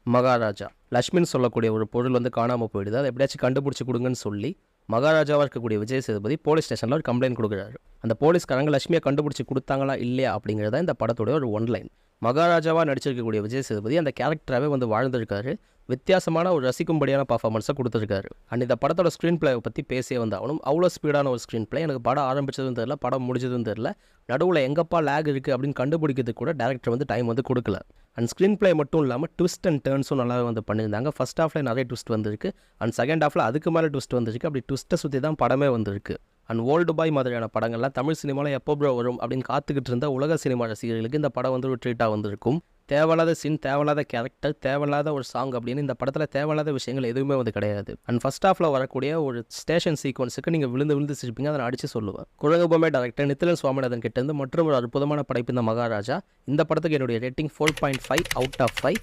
மகாராஜா லக்ஷ்மின்னு சொல்லக்கூடிய ஒரு பொருள் வந்து காணாமல் போயிடுது. அதை எப்படியாச்சும் கண்டுபிடிச்சி கொடுங்கன்னு சொல்லி மகாராஜாவாக இருக்கக்கூடிய விஜய் சேதுபதி போலீஸ் ஸ்டேஷனில் ஒரு கம்ப்ளைண்ட் கொடுக்குறாரு. அந்த போலீஸ்காரங்க லட்சுமியை கண்டுபிடிச்சி கொடுத்தாங்களா இல்லையா அப்படிங்கிறத இந்த படத்தோட ஒரு ஒன்லைன். மகாராஜாவாக நடிச்சிருக்கக்கூடிய விஜய் சேதுபதி அந்த கேரக்டராகவே வந்து வாழ்ந்திருக்காரு. வித்தியாசமான ஒரு ரசிக்கும்படியான பர்ஃபார்மன்ஸை கொடுத்துருக்காரு. அண்ட் இந்த படத்தோட ஸ்க்ரீன் பிளேவை பற்றி பேசியே வந்தாகணும். அவ்வளோ ஸ்பீடான ஒரு ஸ்க்ரீன் பிளே. எனக்கு படம் ஆரம்பிச்சதும் தெரில, படம் முடிஞ்சதும் தெரில. நடுவில் எங்கப்பா லேக் இருக்குது அப்படின்னு கண்டுபிடிக்கிறதுக்கு கூட டேரக்டர் வந்து டைம் வந்து கொடுக்கல. அண்ட் ஸ்க்ரீன் பிளே மட்டும் இல்லாமல் ட்விஸ்ட் அண்ட் டர்ன்ஸும் நல்லா வந்து பண்ணியிருந்தாங்க. ஃபர்ஸ்ட் ஹாஃபில் நிறைய ட்விஸ்ட் வந்திருக்கு. அண்ட் செகண்ட் ஹாஃபில் அதுக்கு மேலே ட்விஸ்ட் வந்திருக்கு. அப்படி ட்விஸ்ட்டை சுற்றி தான் படமே வந்திருக்கு. அண்ட் ஓல்டு பாய் மாதிரியான படங்கள்லாம் தமிழ் சினிமாவில் எப்போ ப்ரோ வரும் அப்படின்னு காத்துக்கிட்டு இருந்த உலக சினிமா ரசிகர்களுக்கு இந்த படம் வந்து ஒரு ட்ரீட்டாக வந்திருக்கும். தேவையில்லாத சீன், தேவையில்லாத கேரக்டர், தேவையில்லாத ஒரு சாங் அப்படின்னு இந்த படத்தில் தேவையில்லாத விஷயங்கள் எதுவுமே வந்து கிடையாது. அண்ட் ஃபர்ஸ்ட் ஹாஃபில் வரக்கூடிய ஒரு ஸ்டேஷன் சீக்வன்ஸுக்கு நீங்கள் விழுந்து சிரிப்பீங்க. அதை நான் அடித்து சொல்லுவேன். குழகுபமே டேரக்டர் நித்திலன் சுவாமிநாதன் கிட்டேருந்து மற்றும் ஒரு அற்புதமான படைப்பு இந்த மகாராஜா. இந்த படத்துக்கு என்னுடைய ரேட்டிங் 4.5 அவுட் ஆஃப் 5.